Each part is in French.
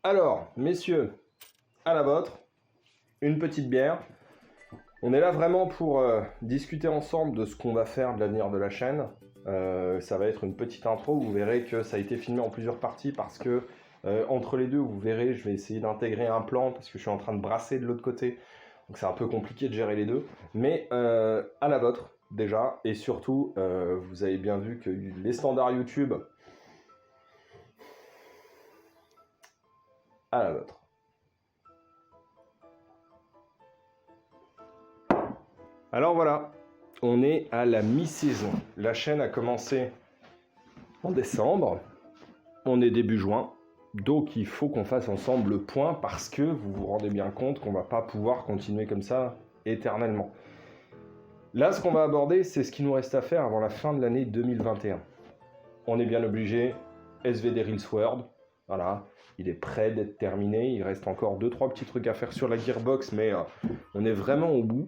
Alors, messieurs, à la vôtre, une petite bière. On est là vraiment pour discuter ensemble de ce qu'on va faire de l'avenir de la chaîne. Ça va être une petite intro, vous verrez que ça a été filmé en plusieurs parties parce que entre les deux, vous verrez, je vais essayer d'intégrer un plan parce que je suis en train de brasser de l'autre côté. Donc c'est un peu compliqué de gérer les deux. Mais à la vôtre, déjà. Et surtout, vous avez bien vu que les standards YouTube, à la vôtre. Alors voilà, on est à la mi-saison. La chaîne a commencé en décembre, on est début juin, donc il faut qu'on fasse ensemble le point parce que vous vous rendez bien compte qu'on ne va pas pouvoir continuer comme ça éternellement. Là, ce qu'on va aborder, c'est ce qu'il nous reste à faire avant la fin de l'année 2021. On est bien obligé, SVD Reels World, voilà, il est prêt d'être terminé, il reste encore 2-3 petits trucs à faire sur la Gearbox, mais on est vraiment au bout.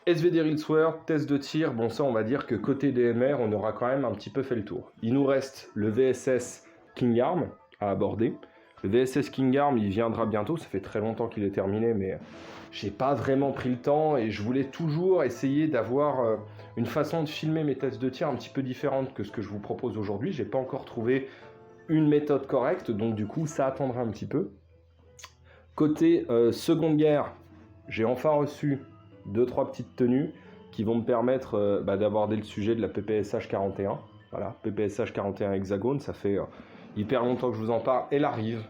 SVD Reels World, test de tir, bon ça on va dire que côté DMR, on aura quand même un petit peu fait le tour. Il nous reste le VSS King Arm à aborder. Le VSS King Arm, il viendra bientôt, ça fait très longtemps qu'il est terminé, mais j'ai pas vraiment pris le temps et je voulais toujours essayer d'avoir une façon de filmer mes tests de tir un petit peu différente que ce que je vous propose aujourd'hui. J'ai pas encore trouvé une méthode correcte, donc du coup ça attendra un petit peu. Côté Seconde Guerre, j'ai enfin reçu 2-3 petites tenues qui vont me permettre d'aborder le sujet de la PPSH 41. Voilà, PPSH 41 Hexagone, ça fait hyper longtemps que je vous en parle. Elle arrive.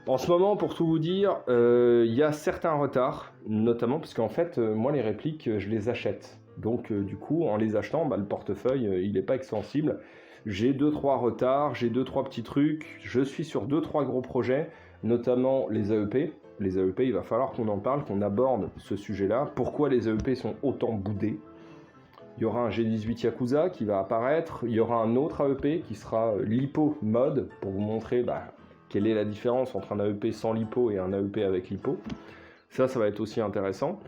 En ce moment, pour tout vous dire, il y a certains retards, notamment parce qu'en fait, moi les répliques, je les achète. Donc du coup, en les achetant, le portefeuille, il n'est pas extensible. J'ai 2-3 retards, j'ai 2-3 petits trucs. Je suis sur 2-3 gros projets, notamment les AEP. Les AEP, il va falloir qu'on en parle, qu'on aborde ce sujet-là. Pourquoi les AEP sont autant boudés? Il y aura un G18 Yakuza qui va apparaître. Il y aura un autre AEP qui sera l'Hypo Mode, pour vous montrer quelle est la différence entre un AEP sans lipo et un AEP avec lipo. Ça va être aussi intéressant.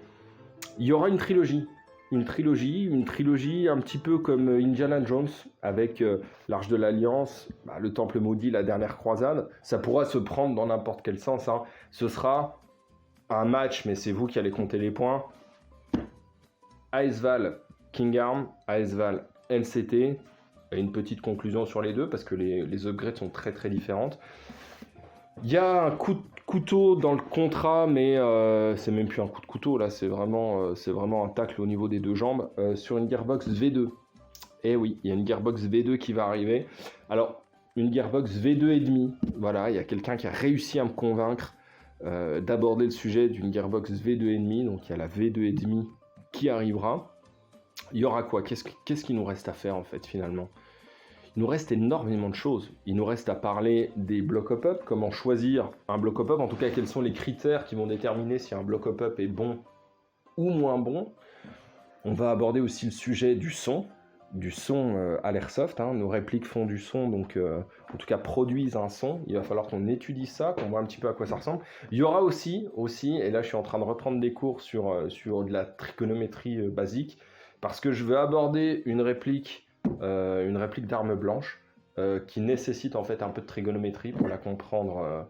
Il y aura une trilogie un petit peu comme Indiana Jones, avec l'Arche de l'Alliance, le Temple Maudit, la dernière croisade. Ça pourra se prendre dans n'importe quel sens, hein. Ce sera un match, mais c'est vous qui allez compter les points. ASVAL King Arm, ASVAL LCT. Et une petite conclusion sur les deux, parce que les upgrades sont très très différentes. Il y a un coup de couteau dans le contrat, mais c'est même plus un coup de couteau, là, c'est vraiment un tacle au niveau des deux jambes, sur une Gearbox V2. Et oui, il y a une Gearbox V2 qui va arriver. Alors, une Gearbox V2,5, voilà, il y a quelqu'un qui a réussi à me convaincre d'aborder le sujet d'une Gearbox V2,5, donc il y a la V2,5 qui arrivera. Il y aura quoi? Qu'est-ce qu'il nous reste à faire, en fait, finalement? Il nous reste énormément de choses. Il nous reste à parler des blocs hop-up, comment choisir un bloc hop-up, en tout cas quels sont les critères qui vont déterminer si un bloc hop-up est bon ou moins bon. On va aborder aussi le sujet du son à l'airsoft, hein. Nos répliques font du son, donc en tout cas produisent un son. Il va falloir qu'on étudie ça, qu'on voit un petit peu à quoi ça ressemble. Il y aura aussi, et là je suis en train de reprendre des cours sur de la trigonométrie basique, parce que je veux aborder une réplique d'arme blanche qui nécessite en fait un peu de trigonométrie pour la comprendre,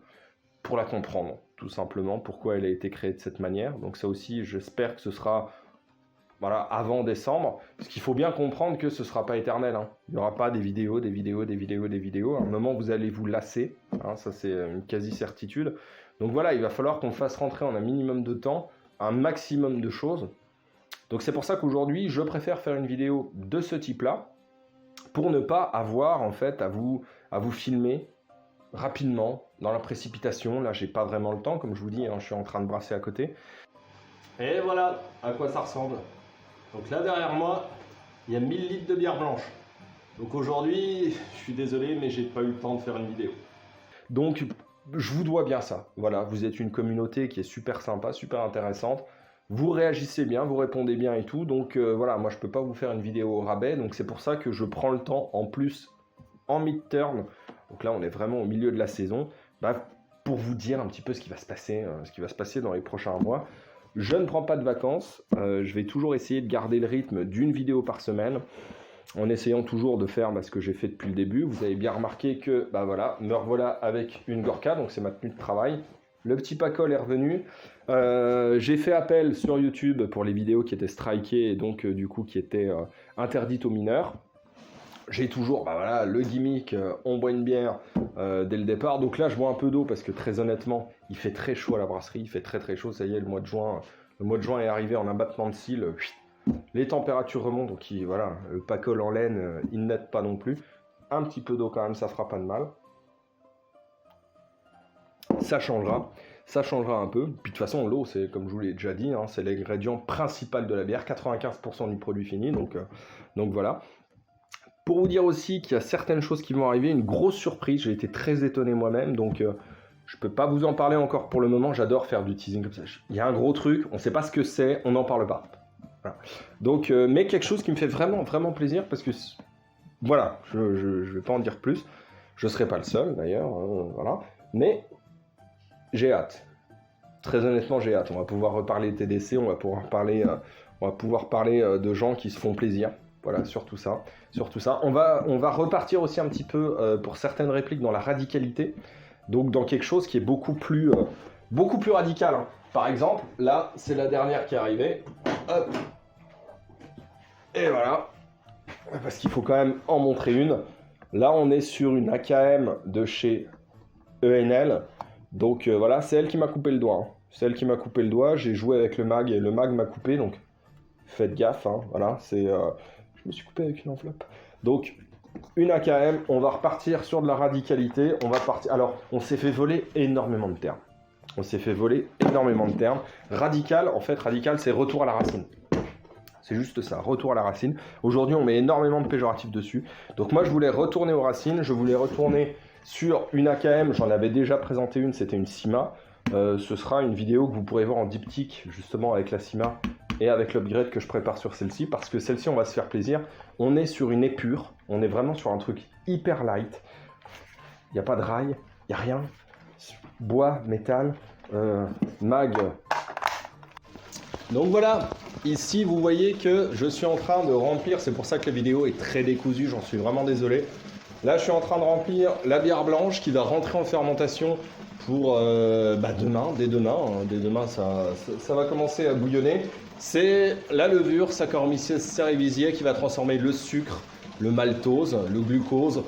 tout simplement, pourquoi elle a été créée de cette manière. Donc ça aussi, j'espère que ce sera avant décembre, parce qu'il faut bien comprendre que ce ne sera pas éternel, hein. Il n'y aura pas des vidéos. À un moment, vous allez vous lasser, hein, ça c'est une quasi-certitude. Donc voilà, il va falloir qu'on fasse rentrer en un minimum de temps un maximum de choses. Donc c'est pour ça qu'aujourd'hui, je préfère faire une vidéo de ce type-là, pour ne pas avoir en fait à vous filmer rapidement, dans la précipitation. Là, j'ai pas vraiment le temps, comme je vous dis, hein, je suis en train de brasser à côté. Et voilà à quoi ça ressemble. Donc là, derrière moi, il y a 1000 litres de bière blanche. Donc aujourd'hui, je suis désolé, mais j'ai pas eu le temps de faire une vidéo. Donc, je vous dois bien ça. Voilà, vous êtes une communauté qui est super sympa, super intéressante. Vous réagissez bien, vous répondez bien et tout, donc voilà, moi je peux pas vous faire une vidéo au rabais, donc c'est pour ça que je prends le temps en plus en mid-turn, donc là on est vraiment au milieu de la saison, pour vous dire un petit peu ce qui va se passer dans les prochains mois. Je ne prends pas de vacances, je vais toujours essayer de garder le rythme d'une vidéo par semaine. en essayant toujours de faire ce que j'ai fait depuis le début. Vous avez bien remarqué que, voilà, me revoilà avec une Gorka, donc c'est ma tenue de travail. Le petit Pacol est revenu. J'ai fait appel sur YouTube pour les vidéos qui étaient strikées et donc du coup qui étaient interdites aux mineurs. J'ai toujours le gimmick, on boit une bière dès le départ. Donc là, je bois un peu d'eau parce que très honnêtement, il fait très chaud à la brasserie. Il fait très très chaud. Ça y est, le mois de juin est arrivé en abattement de cils. Les températures remontent. Donc le Pacol en laine, il n'aide pas non plus. Un petit peu d'eau quand même, ça fera pas de mal. Ça changera un peu. Puis de toute façon, l'eau, c'est comme je vous l'ai déjà dit, c'est l'ingrédient principal de la bière, 95% du produit fini. Donc voilà. Pour vous dire aussi qu'il y a certaines choses qui vont arriver, une grosse surprise, j'ai été très étonné moi-même, donc je peux pas vous en parler encore pour le moment, j'adore faire du teasing comme ça. Il y a un gros truc, on sait pas ce que c'est, on n'en parle pas. Voilà. Donc, mais quelque chose qui me fait vraiment, vraiment plaisir, parce que, voilà, je vais pas en dire plus, je serai pas le seul d'ailleurs, voilà, mais j'ai hâte. Très honnêtement, j'ai hâte, on va pouvoir reparler TDC, on va pouvoir parler de gens qui se font plaisir. Voilà, surtout ça. On va repartir aussi un petit peu pour certaines répliques dans la radicalité. Donc dans quelque chose qui est beaucoup plus radical. Hein. Par exemple, là, c'est la dernière qui est arrivée. Hop. Et voilà. Parce qu'il faut quand même en montrer une. Là, on est sur une AKM de chez ENL. Donc voilà, c'est elle qui m'a coupé le doigt. Hein. C'est elle qui m'a coupé le doigt. J'ai joué avec le mag et le mag m'a coupé. Donc faites gaffe. Hein. Voilà, c'est... Je me suis coupé avec une enveloppe. Donc, une AKM, on va repartir sur de la radicalité. On va partir. Alors, on s'est fait voler énormément de termes. Radical, en fait, radical, c'est retour à la racine. C'est juste ça, retour à la racine. Aujourd'hui, on met énormément de péjoratifs dessus. Donc moi, je voulais retourner aux racines. Je voulais retourner sur une AKM. J'en avais déjà présenté une, c'était une Sima. Ce sera une vidéo que vous pourrez voir en diptyque, justement, avec la Sima et avec l'upgrade que je prépare sur celle-ci, parce que celle-ci, on va se faire plaisir. On est sur une épure, on est vraiment sur un truc hyper light. Il n'y a pas de rail, il n'y a rien. Bois, métal, mag. Donc voilà, ici vous voyez que je suis en train de remplir, c'est pour ça que la vidéo est très décousue, j'en suis vraiment désolé. Là, je suis en train de remplir la bière blanche qui va rentrer en fermentation pour demain, dès demain. Hein, dès demain, ça va commencer à bouillonner. C'est la levure Saccharomyces cerevisiae qui va transformer le sucre, le maltose, le glucose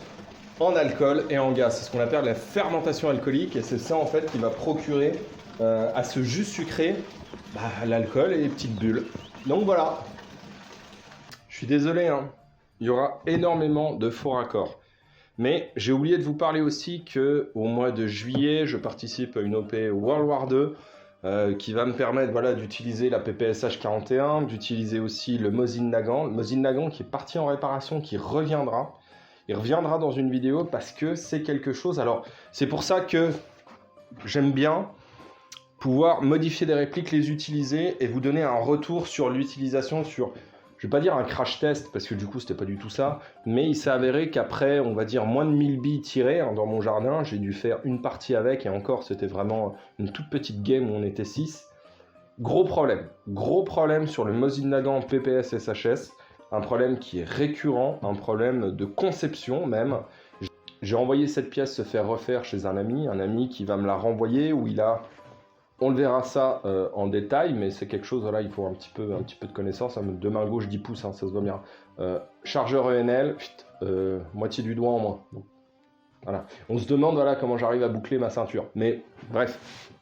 en alcool et en gaz. C'est ce qu'on appelle la fermentation alcoolique et c'est ça en fait qui va procurer à ce jus sucré l'alcool et les petites bulles. Donc voilà. Je suis désolé, hein. Il y aura énormément de faux raccords. Mais j'ai oublié de vous parler aussi qu'au mois de juillet, je participe à une OP World War 2 qui va me permettre d'utiliser la PPSH 41, d'utiliser aussi le Mosin Nagant. Le Mosin Nagant qui est parti en réparation, qui reviendra. Il reviendra dans une vidéo parce que c'est quelque chose... Alors, c'est pour ça que j'aime bien pouvoir modifier des répliques, les utiliser et vous donner un retour sur l'utilisation, sur... Je vais pas dire un crash test, parce que du coup, c'était pas du tout ça, mais il s'est avéré qu'après, on va dire, moins de 1000 billes tirées dans mon jardin, j'ai dû faire une partie avec, et encore, c'était vraiment une toute petite game où on était 6. Gros problème sur le Mosin Nagant PPS SHS, un problème qui est récurrent, un problème de conception même. J'ai envoyé cette pièce se faire refaire chez un ami qui va me la renvoyer, où il a... On le verra ça en détail, mais c'est quelque chose, voilà, il faut un petit peu de connaissance. De main gauche, 10 pouces, hein, ça se voit bien. Chargeur ENL, moitié du doigt en moins. Donc, voilà. On se demande comment j'arrive à boucler ma ceinture. Mais bref,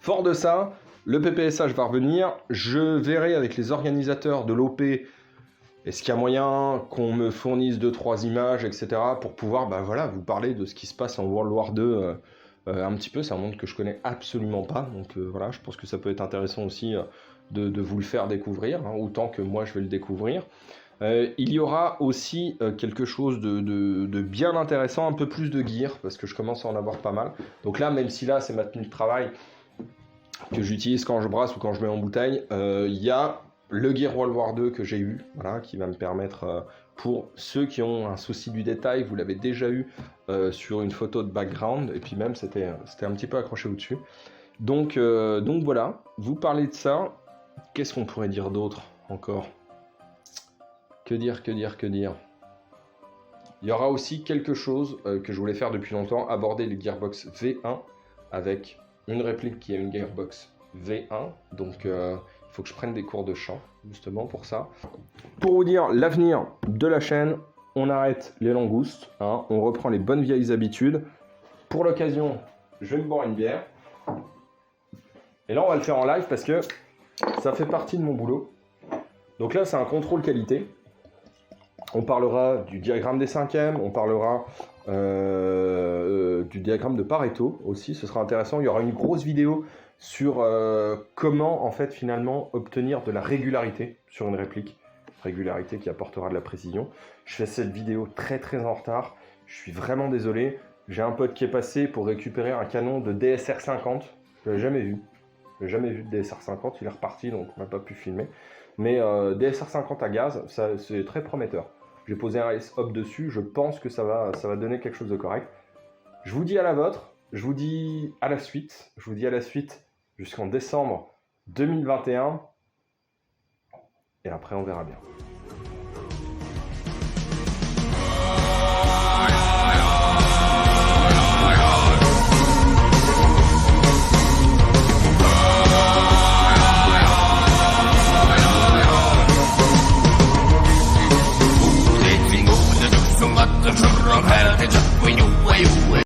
fort de ça, le PPSH va revenir. Je verrai avec les organisateurs de l'OP, est-ce qu'il y a moyen qu'on me fournisse 2-3 images, etc. pour pouvoir vous parler de ce qui se passe en World War 2 un petit peu. C'est un monde que je connais absolument pas, donc voilà, je pense que ça peut être intéressant aussi de vous le faire découvrir, hein, autant que moi je vais le découvrir. Il y aura aussi quelque chose de bien intéressant, un peu plus de gear, parce que je commence à en avoir pas mal. Donc là, même si là c'est ma tenue de travail que j'utilise quand je brasse ou quand je mets en bouteille, il y a le gear World War 2 que j'ai eu, voilà, qui va me permettre... Pour ceux qui ont un souci du détail, vous l'avez déjà eu sur une photo de background, et puis même c'était un petit peu accroché au-dessus. Donc voilà, vous parlez de ça. Qu'est-ce qu'on pourrait dire d'autre encore? Que dire. Il y aura aussi quelque chose que je voulais faire depuis longtemps, aborder les Gearbox V1 avec une réplique qui est une Gearbox V1. Donc il faut que je prenne des cours de chant justement pour ça. Pour vous dire l'avenir de la chaîne, on arrête les langoustes, hein, on reprend les bonnes vieilles habitudes. Pour l'occasion, je vais me boire une bière. Et là on va le faire en live parce que ça fait partie de mon boulot. Donc là c'est un contrôle qualité. On parlera du diagramme des cinquièmes, on parlera du diagramme de Pareto aussi, ce sera intéressant. Il y aura une grosse vidéo sur comment en fait finalement obtenir de la régularité sur une réplique, régularité qui apportera de la précision. Je fais cette vidéo très en retard, je suis vraiment désolé. J'ai un pote qui est passé pour récupérer un canon de DSR 50, je l'ai jamais vu. Je n'ai jamais vu de DSR 50, il est reparti donc on n'a pas pu filmer. Mais DSR 50 à gaz, c'est très prometteur. J'ai posé un S-Hop dessus, je pense que ça va donner quelque chose de correct. Je vous dis à la vôtre, je vous dis à la suite, jusqu'en décembre 2021. Et après on verra bien.